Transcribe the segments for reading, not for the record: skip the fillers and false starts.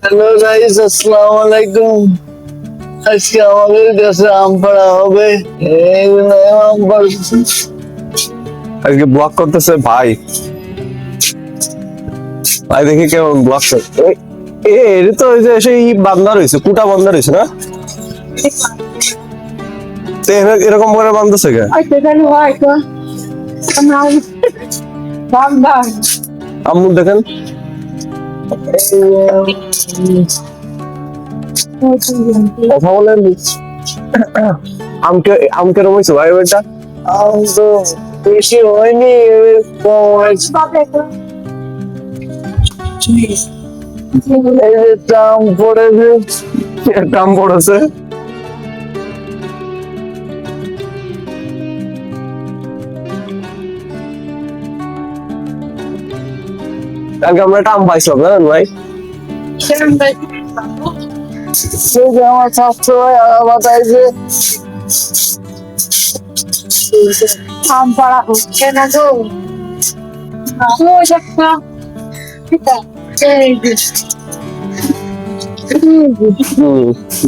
Hello guys, আসসালামু আলাইকুম। আজকে আমাদের কাছে আম পাড়া হবে। এইগুলো আম পাড়ছে। আজকে ব্লগ করতেছে ভাই। ভাই দেখি কেমন ব্লগ করছে। এটা তো ওই যে সেই বান্দা রয়েছে, কুটা বান্দা রয়েছে না? তো এরকম করে বান্ধছে কে? আম্মু দেখেন কথা বলেন। আমকে আমকে রমেছে ভাই ওইটা আম তো বেশি হয়নি, কম হয়েছে। এই যে আম পড়েছে। একটা আম পড়েছে। কালকে আমরা একটা আম পাইছিলাম জানেন ভাই? এই যে আমার ছাত্র ভাই বাতাইছে আম পাড়া হচ্ছে না তো।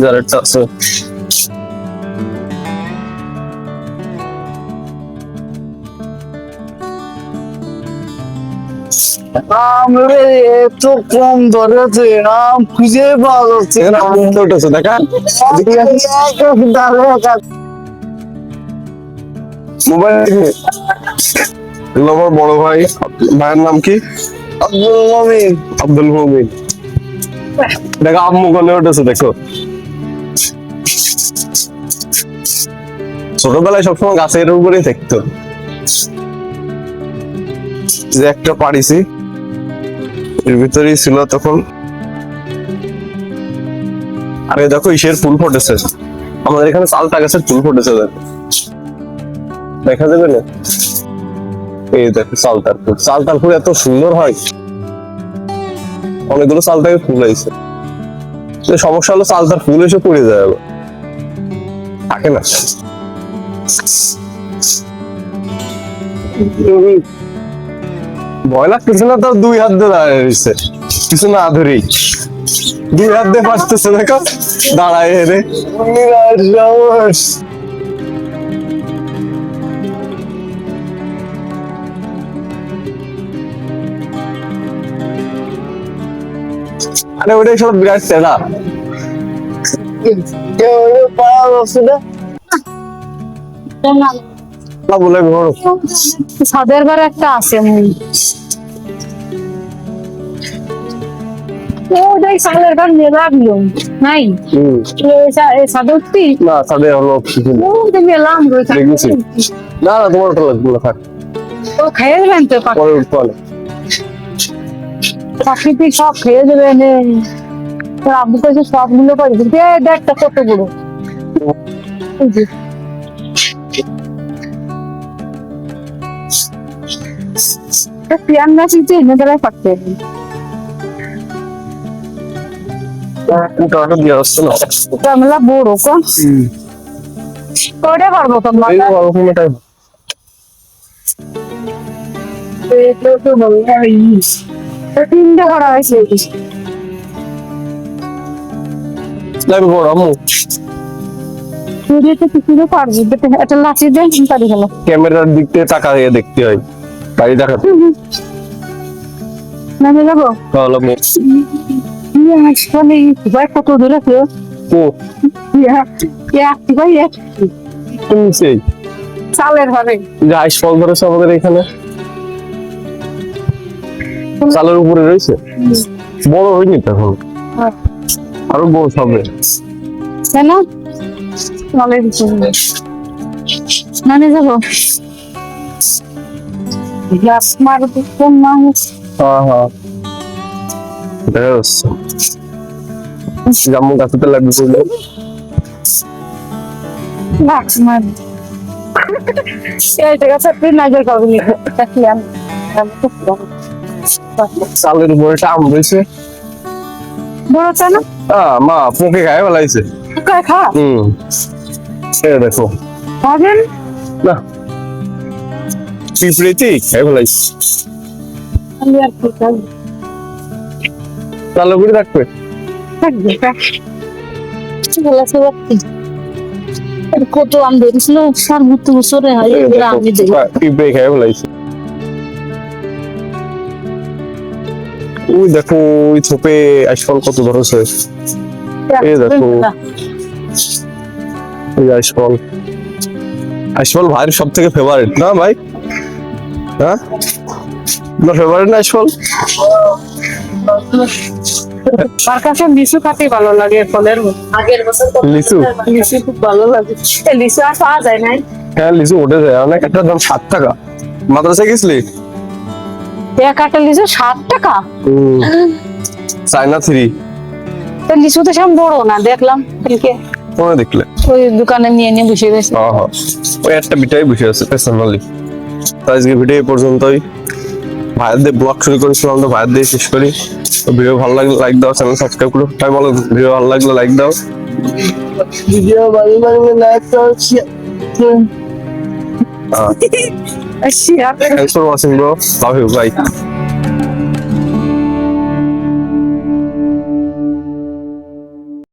যারা আছে আম রে এত কম ধরেছে, আম খুঁজে পাওয়া যাচ্ছে না। আম উঠেছে দেখা মোবাইল। আমার বড় ভাই, ভাইয়ের নাম কি? আব্দুল মমিন। আব্দুল মুমিন। দেখো আম্মু কোলে উঠেছে দেখো। ছোটবেলায় সবসময় গাছের উপরেই থাকতো। যে একটা পারিছি এর ভিতরেই ছিল তখন। আরে দেখো ইসের ফুল ফুটেছে, আমাদের এখানে চালতা গাছের ফুল ফুটেছে দেখো, দেখা যাবে না? এই দেখো চালতার ফুল, চালতার ফুল এত সুন্দর হয়। অনেকগুলো চালতাকে ফুল আইছে। সমস্যা হলো চালতার ফুল এসে পড়ে যায় আবার, থাকে না। ভয় লাগতেছে না তো? দুই হাত দিয়ে দাঁড়িয়ে রয়েছে, কিছু না ধরেই দুই হাত দিয়ে পারতেছে দেখো দাঁড়ায় রে। বিরাট সাহস। আরে ওটাই সব বিরাট তেরা। কেউ পাওয়া যাচ্ছে না। বলে বড় ছাদের ঘরে একটা আছে সালের ঘর নিয়ে রাখলো নাই ছাদে উঠতি না তাদের হলো গেলাম দেখেছি। না না তোমার ওটা লাগবে না, থাক ও খেয়ে দেবেন তো পরে উঠতে হবে। প্রাকৃতিক সব খেয়ে দেবেন। তোর আব্বু কাছে সবগুলো করে দেখটা কত বড়। পিয়ান গাছ কিন্তু এনে দেওয়াই পারতে উঠাটা দিয়ে আসছে না ওটা মেলা বড় কম করে পারবো তোমার এই ওরকমটাই। তিনটে করা হয়েছে লাগবে বড় আম্মু। কিছু পারবি একটা লাঠি দেন পারি গেল ক্যামেরার দিক থেকে টাকা দিয়ে দেখতে হয়, বাড়ি দেখাতে নামে যাবো তাহলে ভাই কত দূরে ও ভাই নিচেই চালের ঘরে যে আইস ফল ধরেছে আমাদের এখানে, চালের উপরে রয়েছে। বড় হয়নি তখন, আরো বড় হবে। কেন চালের নামে যাবো গ্লাস মার কোন মানুষ হ্যাঁ হ্যাঁ দেখা যাচ্ছে জাম্মু গাছতে লাগবে বললে গ্লাস মার এই জায়গা তুই নাজর করবি দেখলাম চালের উপরে একটা আম রয়েছে। বড় তা না মা পোকে খায় ফেলাইছে। খা দেখো খাবেন না পিঁপড়েতেই খায় ফেলাইছে। আমি আর কি খাবো চালু করে রাখবে কত আম ধরেছিল 70 বছরে হয় আমি দেখি পিঁপড়ে খেয়ে ফেলাইছে। ওই দেখো ওই থোপে আইসফল কত ধরেছে। এই দেখো এই আইসফল, আইসফল ভাইয়ের সব থেকে ফেভারিট না ভাই? হ্যাঁ আপনার ফেভারিট না আইসফল? আমার কাছে লিচু খাতে ভালো লাগে ফলের আগের বছর লিচু লিচু খুব ভালো লাগে লিচু আর পাওয়া যায় নাই হ্যাঁ লিচু উঠে যায় অনেক, একটা দাম 7 টাকা। মাদ্রাসায় গেছিলি? এক আটা লিচু 7 টাকা। চায়না 3 তো লিচু তো সব বড় না দেখলাম কালকে কোনে দেখলে? ওই দোকানে নিয়ে নিয়ে বসে গেছে। ওই একটা বিটাই বসে আছে পেছনওয়ালি। তো আজকে ভিডিও এই পর্যন্তই। ভাইয়ের দিয়ে ব্লগ শুরু করেছিলাম, তো ভাইয়ের দিয়ে শেষ করি। তো ভিডিও ভালো লাগলে লাইক দাও, চ্যানেল সাবস্ক্রাইব করো। তাই বলো, ভিডিও ভালো লাগলে লাইক দাও। ভিডিও ভালো লাগলে লাইক করো, share Thanks for watching bro, love you, bye.